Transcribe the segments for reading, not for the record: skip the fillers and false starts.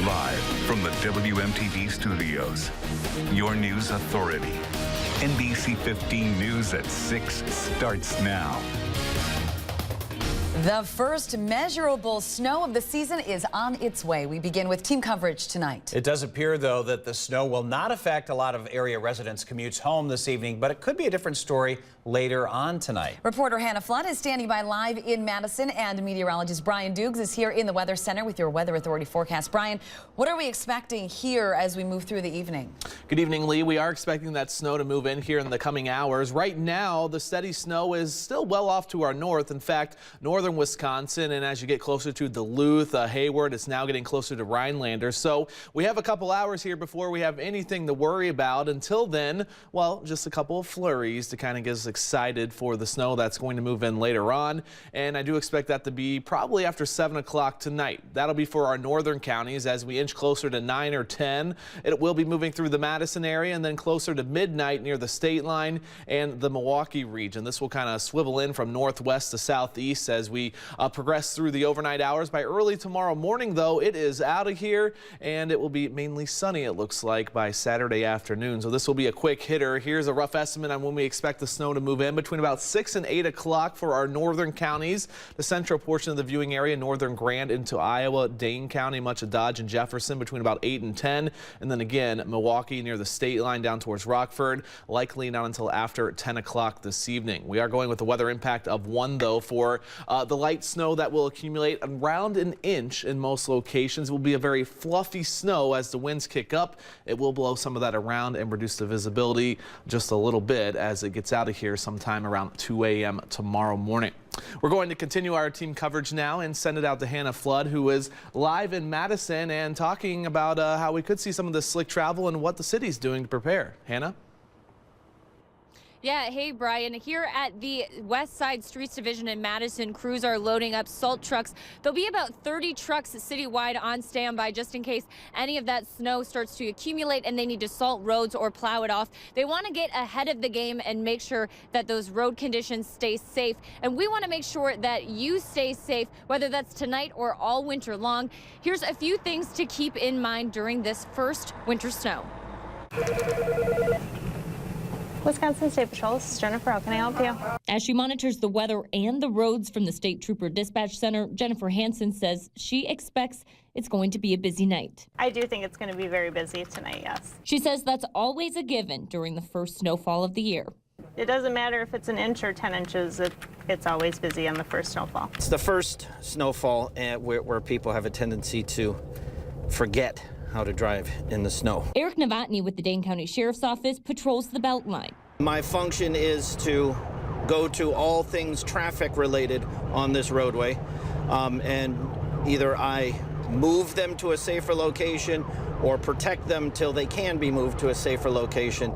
Live from the WMTV studios, your news authority. NBC 15 News at 6 starts now. The first measurable snow of the season is on its way. We begin with team coverage tonight. It does appear, though, that the snow will not affect a lot of area residents' commutes home this evening, but it could be a different story later on tonight. Reporter Hannah Flood is standing by live in Madison, and meteorologist Brian Dukes is here in the Weather Center with your Weather Authority forecast. Brian, what are we expecting here as we move through the evening? Good evening, Lee. We are expecting that snow to move in here in the coming hours. Right now, the steady snow is still well off to our north. In fact, northern Wisconsin, and as you get closer to Duluth, Hayward, it's now getting closer to Rhinelander. So we have a couple hours here before we have anything to worry about. Until then, well, just a couple of flurries to kind of get us excited for the snow that's going to move in later on. And I do expect that to be probably after 7 o'clock tonight. That'll be for our northern counties. As we inch closer to 9 or 10, it will be moving through the Madison area and then closer to midnight near the state line and the Milwaukee region. This will kind of swivel in from northwest to southeast as we progress through the overnight hours. By early tomorrow morning, though, it is out of here and it will be mainly sunny, it looks like, by Saturday afternoon. So this will be a quick hitter. Here's a rough estimate on when we expect the snow to move in between about 6 and 8 o'clock for our northern counties. The central portion of the viewing area, northern Grant into Iowa, Dane County, much of Dodge and Jefferson between about 8 and 10. And then again, Milwaukee near the state line down towards Rockford, likely not until after 10 o'clock this evening. We are going with the weather impact of 1, though, for the light snow that will accumulate around an inch in most locations. It will be a very fluffy snow as the winds kick up. It will blow some of that around and reduce the visibility just a little bit as it gets out of here sometime around 2 a.m. tomorrow morning. We're going to continue our team coverage now and send it out to Hannah Flood, who is live in Madison and talking about how we could see some of the slick travel and what the city's doing to prepare. Hannah? Yeah, hey, Brian. Here at the West Side Streets Division in Madison, crews are loading up salt trucks. There'll be about 30 trucks citywide on standby just in case any of that snow starts to accumulate and they need to salt roads or plow it off. They want to get ahead of the game and make sure that those road conditions stay safe. And we want to make sure that you stay safe, whether that's tonight or all winter long. Here's a few things to keep in mind during this first winter snow. Wisconsin State Patrol, this is Jennifer. How can I help you? As she monitors the weather and the roads from the State Trooper Dispatch Center, Jennifer Hansen says she expects it's going to be a busy night. I do think it's going to be very busy tonight, yes. She says that's always a given during the first snowfall of the year. It doesn't matter if it's an inch or 10 inches, it's always busy on the first snowfall. It's the first snowfall where people have a tendency to forget how to drive in the snow. Eric Novotny with the Dane County Sheriff's Office patrols the Beltline. My function is to go to all things traffic related on this roadway, and either I move them to a safer location or protect them till they can be moved to a safer location.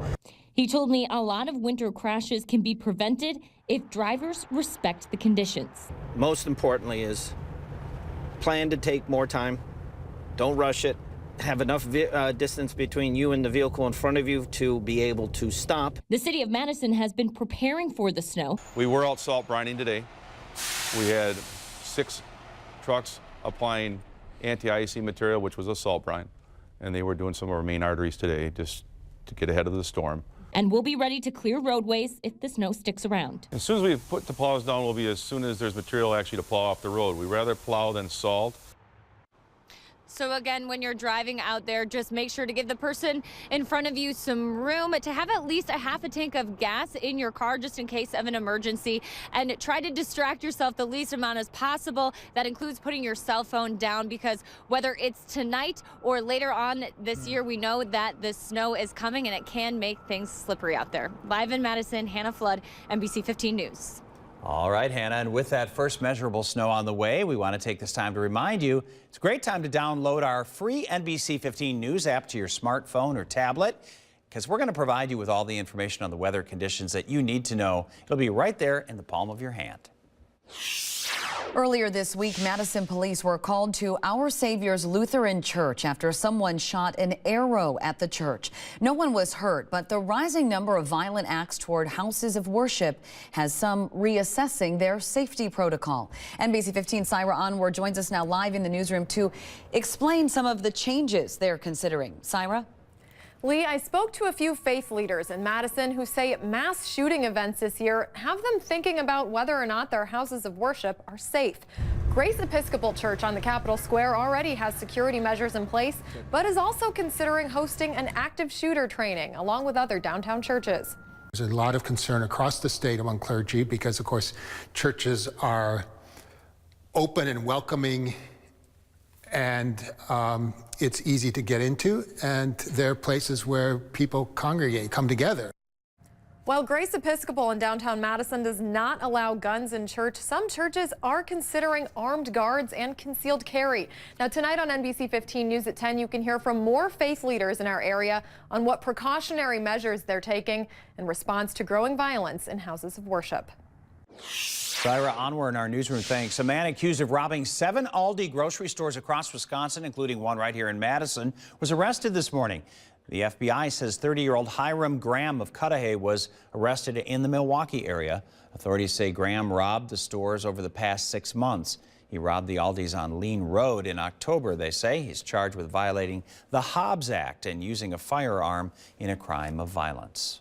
He told me a lot of winter crashes can be prevented if drivers respect the conditions. Most importantly is plan to take more time, don't rush it. Have enough distance between you and the vehicle in front of you to be able to stop. The city of Madison has been preparing for the snow. We were out salt brining today. We had 6 trucks applying anti-icing material, which was a salt brine, and they were doing some of our main arteries today just to get ahead of the storm. And we'll be ready to clear roadways if the snow sticks around. As soon as we put the plows down, will be as soon as there's material actually to plow off the road. We rather plow than salt. So again, when you're driving out there, just make sure to give the person in front of you some room to have at least a half a tank of gas in your car just in case of an emergency, and try to distract yourself the least amount as possible. That includes putting your cell phone down, because whether it's tonight or later on this year, we know that the snow is coming and it can make things slippery out there. Live in Madison, Hannah Flood, NBC 15 News. All right, Hannah, and with that first measurable snow on the way, we want to take this time to remind you it's a great time to download our free NBC 15 News app to your smartphone or tablet, because we're going to provide you with all the information on the weather conditions that you need to know. It'll be right there in the palm of your hand. Earlier this week, Madison police were called to Our Savior's Lutheran Church after someone shot an arrow at the church. No one was hurt, but the rising number of violent acts toward houses of worship has some reassessing their safety protocol. NBC 15's Syra Anwar joins us now live in the newsroom to explain some of the changes they're considering. Syra? Lee, I spoke to a few faith leaders in Madison who say mass shooting events this year have them thinking about whether or not their houses of worship are safe. Grace Episcopal Church on the Capitol Square already has security measures in place, but is also considering hosting an active shooter training along with other downtown churches. There's a lot of concern across the state among clergy because, of course, churches are open and welcoming, and it's easy to get into, and they're places where people congregate, come together. While Grace Episcopal in downtown Madison does not allow guns in church, some churches are considering armed guards and concealed carry. Now tonight on NBC 15 News at 10, you can hear from more faith leaders in our area on what precautionary measures they're taking in response to growing violence in houses of worship. Syra Anwar in our newsroom, thanks. A man accused of robbing 7 Aldi grocery stores across Wisconsin, including one right here in Madison, was arrested this morning. The FBI says 30-year-old Hiram Graham of Cudahy was arrested in the Milwaukee area. Authorities say Graham robbed the stores over the past 6 months. He robbed the Aldi's on Lean Road in October, they say. He's charged with violating the Hobbs Act and using a firearm in a crime of violence.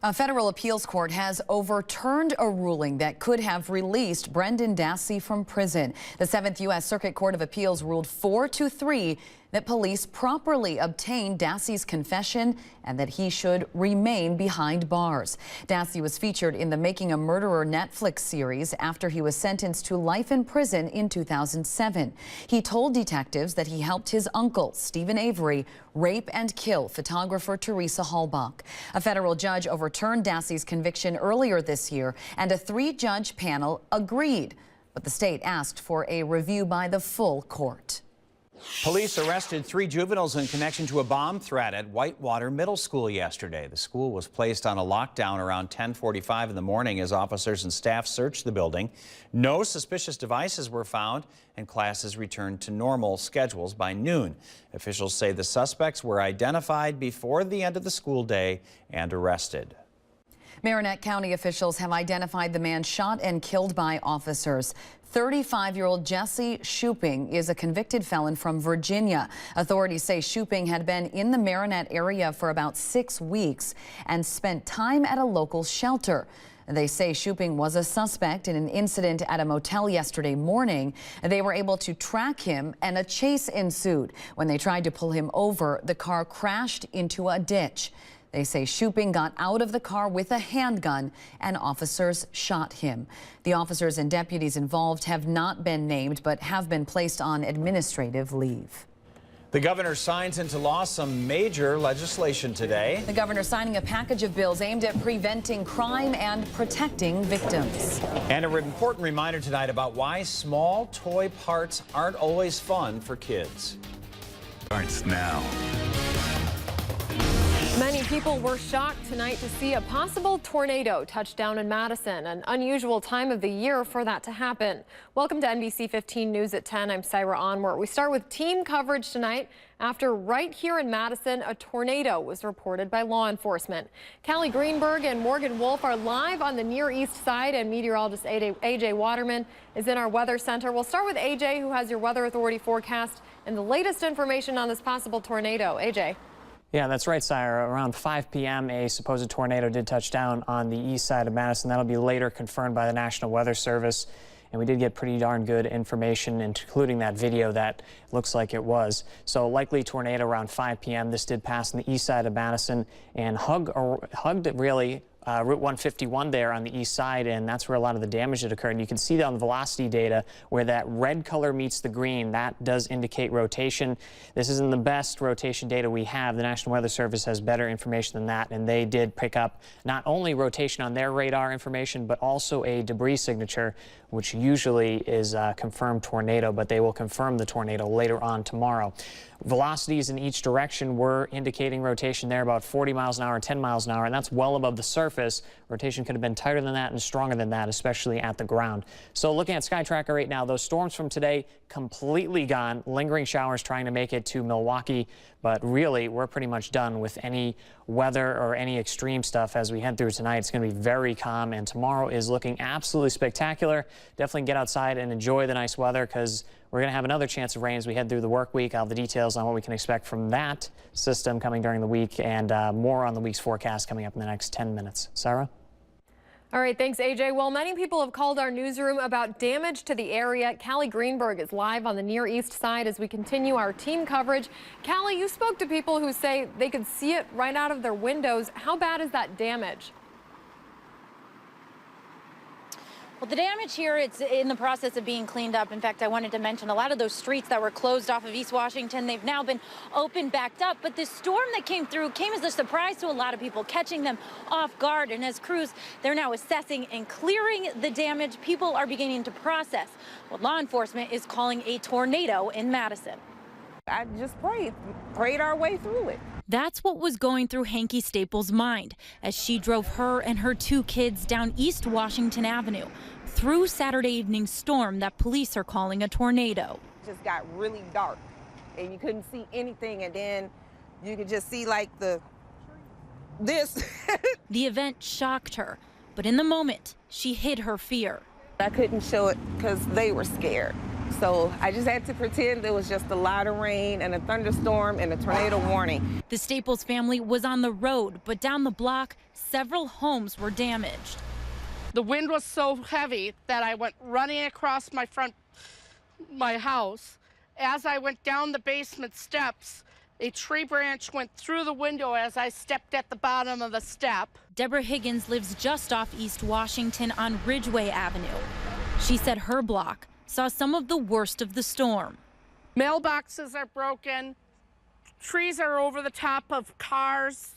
A federal appeals court has overturned a ruling that could have released Brendan Dassey from prison. The 7th U.S. Circuit Court of Appeals ruled 4-3 that police properly obtained Dassey's confession and that he should remain behind bars. Dassey was featured in the Making a Murderer Netflix series after he was sentenced to life in prison in 2007. He told detectives that he helped his uncle, Stephen Avery, rape and kill photographer Teresa Halbach. A federal judge overturned Dassey's conviction earlier this year, and a 3-judge panel agreed. But the state asked for a review by the full court. Police arrested 3 juveniles in connection to a bomb threat at Whitewater Middle School yesterday. The school was placed on a lockdown around 10:45 in the morning as officers and staff searched the building. No suspicious devices were found, and classes returned to normal schedules by noon. Officials say the suspects were identified before the end of the school day and arrested. Marinette County officials have identified the man shot and killed by officers. 35-year-old Jesse Shuping is a convicted felon from Virginia. Authorities say Shuping had been in the Marinette area for about 6 weeks and spent time at a local shelter. They say Shuping was a suspect in an incident at a motel yesterday morning. They were able to track him, and a chase ensued. When they tried to pull him over, the car crashed into a ditch. They say Shuping got out of the car with a handgun and officers shot him. The officers and deputies involved have not been named but have been placed on administrative leave. The governor signs into law some major legislation today. The governor signing a package of bills aimed at preventing crime and protecting victims. And an important reminder tonight about why small toy parts aren't always fun for kids. Starts now. Many people were shocked tonight to see a possible tornado touch down in Madison, an unusual time of the year for that to happen. Welcome to NBC 15 News at 10. I'm Syra Anwar. We start with team coverage tonight after right here in Madison, a tornado was reported by law enforcement. Callie Greenberg and Morgan Wolf are live on the Near East Side, and meteorologist AJ Waterman is in our weather center. We'll start with AJ, who has your Weather Authority forecast and the latest information on this possible tornado. AJ. Yeah, that's right, Syra. Around 5 p.m., a supposed tornado did touch down on the east side of Madison. That'll be later confirmed by the National Weather Service. And we did get pretty darn good information, including that video that looks like it was. So likely tornado around 5 p.m. This did pass on the east side of Madison and hugged really Route 151 there on the east side, and that's where a lot of the damage had occurred. And you can see that on the velocity data where that red color meets the green. That does indicate rotation. This isn't the best rotation data we have. The National Weather Service has better information than that, and they did pick up not only rotation on their radar information, but also a debris signature, which usually is a confirmed tornado, but they will confirm the tornado later on tomorrow. Velocities in each direction were indicating rotation there, about 40 miles an hour, 10 miles an hour, and that's well above the surface. surface. Rotation could have been tighter than that and stronger than that, especially at the ground. So looking at Sky Tracker right now, those storms from today completely gone. Lingering showers trying to make it to Milwaukee, but really we're pretty much done with any weather or any extreme stuff as we head through tonight. It's going to be very calm, and tomorrow is looking absolutely spectacular. Definitely get outside and enjoy the nice weather, because we're going to have another chance of rain as we head through the work week. I'll have the details on what we can expect from that system coming during the week, and more on the week's forecast coming up in the next 10 minutes. Sarah? All right, thanks, AJ. Well, many people have called our newsroom about damage to the area. Callie Greenberg is live on the Near East Side as we continue our team coverage. Callie, you spoke to people who say they could see it right out of their windows. How bad is that damage? Well, the damage here, it's in the process of being cleaned up. In fact, I wanted to mention a lot of those streets that were closed off of East Washington, they've now been opened backed up. But this storm that came through came as a surprise to a lot of people, catching them off guard. And as crews, they're now assessing and clearing the damage. People are beginning to process what law enforcement is calling a tornado in Madison. I just prayed our way through it. That's what was going through Hanky Staples' mind as she drove her and her 2 kids down East Washington Avenue through Saturday evening storm that police are calling a tornado. It just got really dark and you couldn't see anything, and then you could just see like this. The event shocked her, but in the moment, she hid her fear. I couldn't show it because they were scared. So I just had to pretend there was just a lot of rain and a thunderstorm and a tornado warning. The Staples family was on the road, but down the block, several homes were damaged. The wind was so heavy that I went running across my house. As I went down the basement steps, a tree branch went through the window as I stepped at the bottom of the step. Deborah Higgins lives just off East Washington on Ridgeway Avenue. She said her block saw some of the worst of the storm. Mailboxes are broken. Trees are over the top of cars.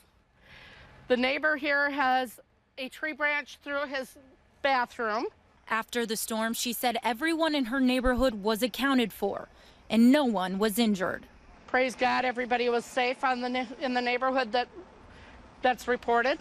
The neighbor here has a tree branch through his bathroom. After the storm, she said everyone in her neighborhood was accounted for and no one was injured. Praise God, everybody was safe in the neighborhood that's reported.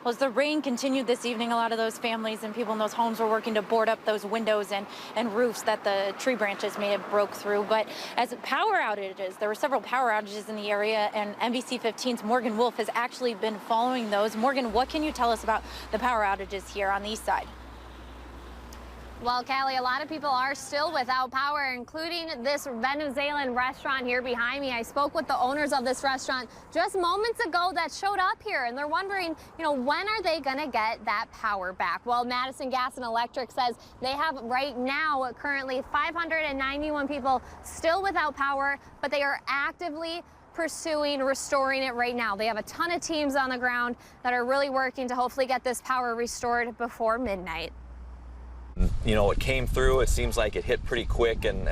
Well, as the rain continued this evening, a lot of those families and people in those homes were working to board up those windows and roofs that the tree branches may have broke through. But as power outages, there were several power outages in the area, and NBC 15's Morgan Wolf has actually been following those. Morgan, what can you tell us about the power outages here on the east side? Well, Callie, a lot of people are still without power, including this Venezuelan restaurant here behind me. I spoke with the owners of this restaurant just moments ago that showed up here, and they're wondering, when are they going to get that power back? Well, Madison Gas and Electric says they have right now currently 591 people still without power, but they are actively pursuing restoring it right now. They have a ton of teams on the ground that are really working to hopefully get this power restored before midnight. It came through. It seems like it hit pretty quick and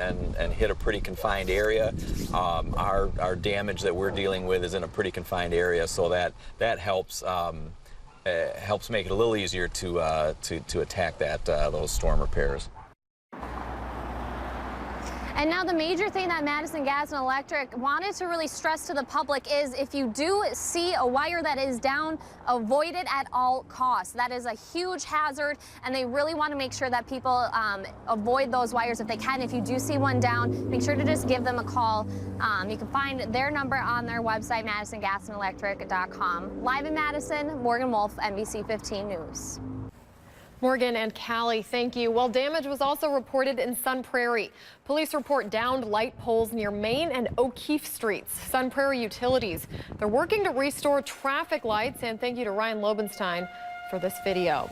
hit a pretty confined area. Our damage that we're dealing with is in a pretty confined area, so that helps helps make it a little easier to attack those storm repairs. And now the major thing that Madison Gas and Electric wanted to really stress to the public is if you do see a wire that is down, avoid it at all costs. That is a huge hazard, and they really want to make sure that people avoid those wires if they can. If you do see one down, make sure to just give them a call. You can find their number on their website, MadisonGasandElectric.com. Live in Madison, Morgan Wolf, NBC 15 News. Morgan and Callie, thank you. Well, damage was also reported in Sun Prairie. Police report downed light poles near Main and O'Keefe Streets. Sun Prairie Utilities, they're working to restore traffic lights, and thank you to Ryan Lobenstein for this video.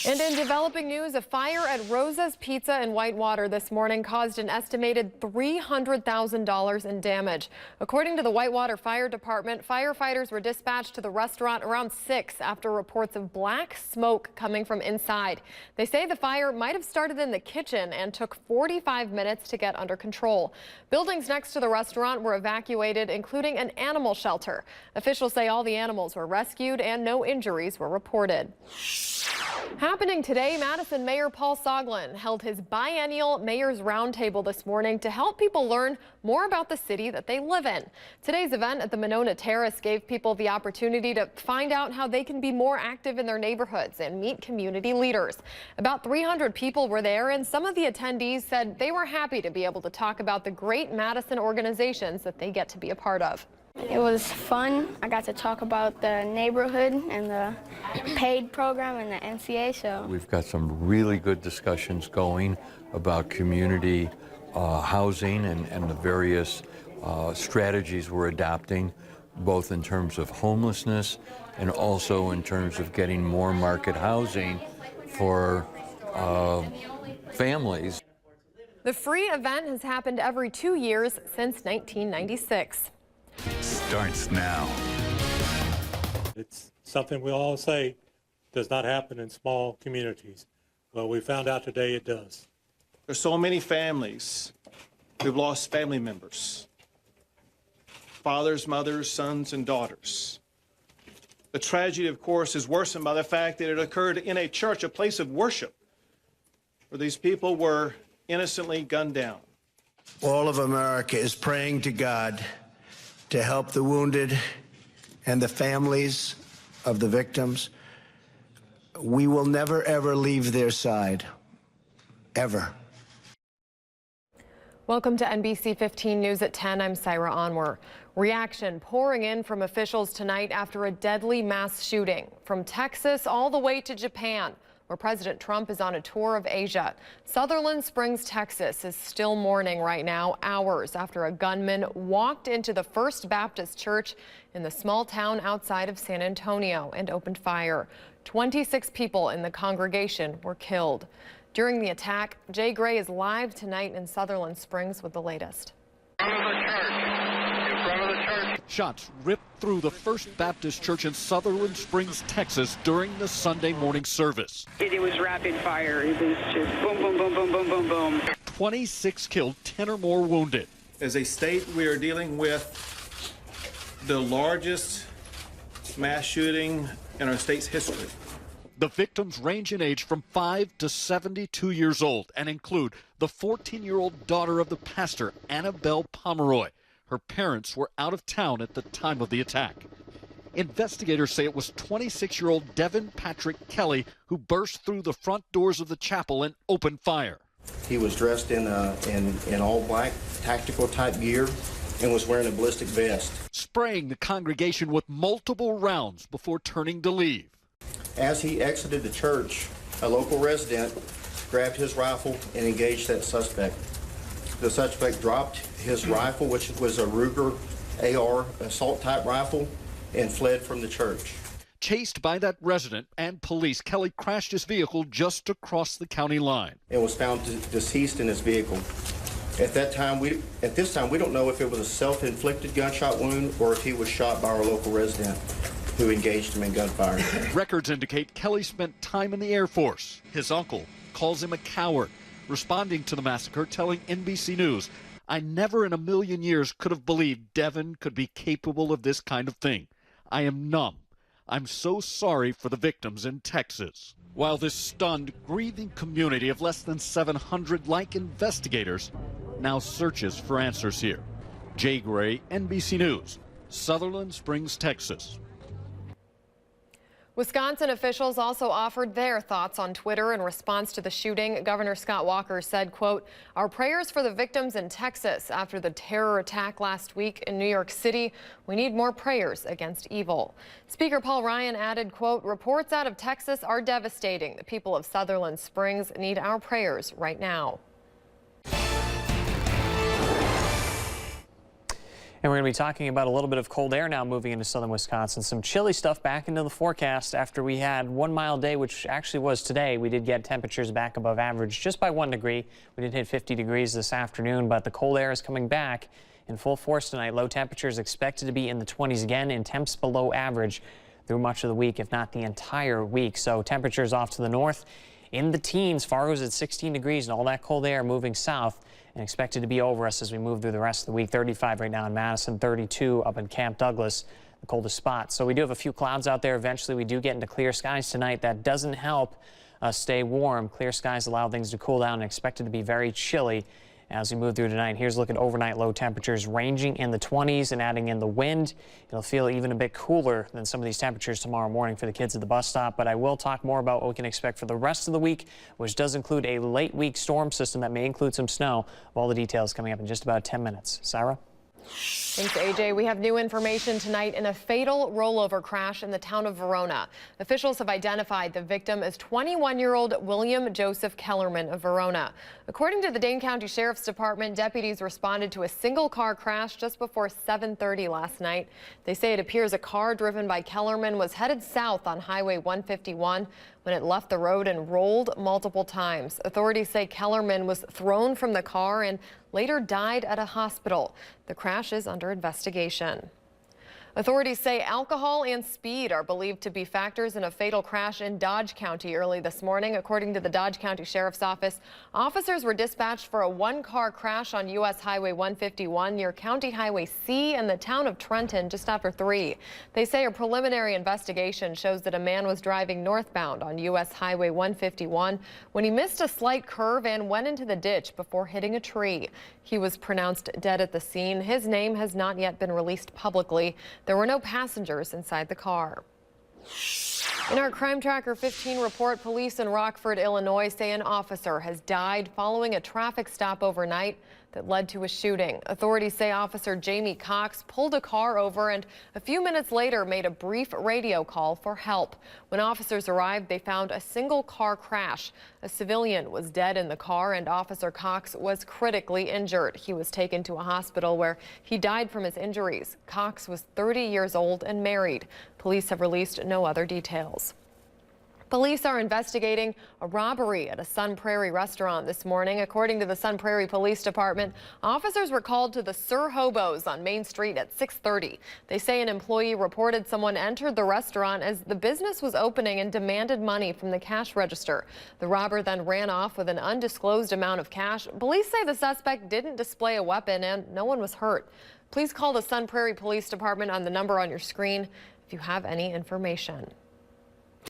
And in developing news, a fire at Rosa's Pizza in Whitewater this morning caused an estimated $300,000 in damage. According to the Whitewater Fire Department, firefighters were dispatched to the restaurant around 6 after reports of black smoke coming from inside. They say the fire might have started in the kitchen and took 45 minutes to get under control. Buildings next to the restaurant were evacuated, including an animal shelter. Officials say all the animals were rescued and no injuries were reported. Happening today, Madison Mayor Paul Soglin held his biennial Mayor's Roundtable this morning to help people learn more about the city that they live in. Today's event at the Monona Terrace gave people the opportunity to find out how they can be more active in their neighborhoods and meet community leaders. About 300 people were there, and some of the attendees said they were happy to be able to talk about the great Madison organizations that they get to be a part of. It was fun. I got to talk about the neighborhood and the paid program and the NCA. So we've got some really good discussions going about community housing and the various strategies we're adopting, both in terms of homelessness and also in terms of getting more market housing for families. The free event has happened every 2 years since 1996. Starts now. It's something we all say does not happen in small communities. Well, we found out today it does. There's so many families who've lost family members, fathers, mothers, sons, and daughters. The tragedy, of course, is worsened by the fact that it occurred in a church, a place of worship, where these people were innocently gunned down. All of America is praying to God to help the wounded and the families of the victims. We will never, ever leave their side, ever. Welcome to NBC 15 News at 10. I'm Syra Anwar. Reaction pouring in from officials tonight after a deadly mass shooting. From Texas all the way to Japan, where President Trump is on a tour of Asia. Sutherland Springs, Texas is still mourning right now, hours after a gunman walked into the First Baptist Church in the small town outside of San Antonio and opened fire. 26 people in the congregation were killed. During the attack, Jay Gray is live tonight in Sutherland Springs with the latest. Shots ripped through the First Baptist Church in Sutherland Springs, Texas during the Sunday morning service. It was rapid fire. It was just boom, boom, boom, boom, boom, boom, boom. 26 killed, 10 or more wounded. As a state, we are dealing with the largest mass shooting in our state's history. The victims range in age from 5 to 72 years old and include the 14-year-old daughter of the pastor, Annabelle Pomeroy. Her parents were out of town at the time of the attack. Investigators say it was 26-year-old Devin Patrick Kelly who burst through the front doors of the chapel and opened fire. He was dressed in all black tactical type gear and was wearing a ballistic vest. Spraying the congregation with multiple rounds before turning to leave. As he exited the church, a local resident grabbed his rifle and engaged that suspect. The suspect dropped his rifle, which was a Ruger AR assault type rifle, and fled from the church. Chased by that resident and police, Kelly crashed his vehicle just across the county line. And was found deceased in his vehicle. At this time, we don't know if it was a self-inflicted gunshot wound or if he was shot by our local resident who engaged him in gunfire. Records indicate Kelly spent time in the Air Force. His uncle calls him a coward, responding to the massacre, telling NBC News, "I never in a million years could have believed Devin could be capable of this kind of thing. I am numb. I'm so sorry for the victims in Texas." While this stunned, grieving community of less than 700 like investigators now searches for answers here. Jay Gray, NBC News, Sutherland Springs, Texas. Wisconsin officials also offered their thoughts on Twitter in response to the shooting. Governor Scott Walker said, quote, "Our prayers for the victims in Texas after the terror attack last week in New York City. We need more prayers against evil." Speaker Paul Ryan added, quote, "Reports out of Texas are devastating. The people of Sutherland Springs need our prayers right now." And we're going to be talking about a little bit of cold air now moving into southern Wisconsin. Some chilly stuff back into the forecast after we had 1 mile day, which actually was today. We did get temperatures back above average just by 1 degree. We did hit 50 degrees this afternoon, but the cold air is coming back in full force tonight. Low temperatures expected to be in the 20s again and temps below average through much of the week, if not the entire week. So temperatures off to the north in the teens. Fargo's at 16 degrees and all that cold air moving south and expected to be over us as we move through the rest of the week. 35 right now in Madison, 32 up in Camp Douglas. the coldest spots. So we do have a few clouds out there. Eventually, we do get into clear skies tonight. That doesn't help us stay warm. Clear skies allow things to cool down and expect it to be very chilly as we move through tonight. Here's a look at overnight low temperatures ranging in the 20s and adding in the wind. It'll feel even a bit cooler than some of these temperatures tomorrow morning for the kids at the bus stop. But I will talk more about what we can expect for the rest of the week, which does include a late week storm system that may include some snow. All the details coming up in just about 10 minutes. Sarah? Thanks, AJ. We have new information tonight in a fatal rollover crash in the town of Verona. Officials have identified the victim as 21-year-old William Joseph Kellerman of Verona. According to the Dane County Sheriff's Department, deputies responded to a single-car crash just before 7:30 last night. They say it appears a car driven by Kellerman was headed south on Highway 151 when it left the road and rolled multiple times. Authorities say Kellerman was thrown from the car and later died at a hospital. The crash is under investigation. Authorities say alcohol and speed are believed to be factors in a fatal crash in Dodge County early this morning. According to the Dodge County Sheriff's Office, officers were dispatched for a one-car crash on U.S. Highway 151 near County Highway C in the town of Trenton just after 3. They say a preliminary investigation shows that a man was driving northbound on U.S. Highway 151 when he missed a slight curve and went into the ditch before hitting a tree. He was pronounced dead at the scene. His name has not yet been released publicly. There were no passengers inside the car. In our Crime Tracker 15 report, police in Rockford, Illinois say an officer has died following a traffic stop overnight that led to a shooting. Authorities say Officer Jamie Cox pulled a car over and a few minutes later made a brief radio call for help. When officers arrived, they found a single car crash. A civilian was dead in the car and Officer Cox was critically injured. He was taken to a hospital where he died from his injuries. Cox was 30 years old and married. Police have released no other details. Police are investigating a robbery at a Sun Prairie restaurant this morning. According to the Sun Prairie Police Department, officers were called to the Sir Hobos on Main Street at 6:30. They say an employee reported someone entered the restaurant as the business was opening and demanded money from the cash register. The robber then ran off with an undisclosed amount of cash. Police say the suspect didn't display a weapon and no one was hurt. Please call the Sun Prairie Police Department on the number on your screen if you have any information.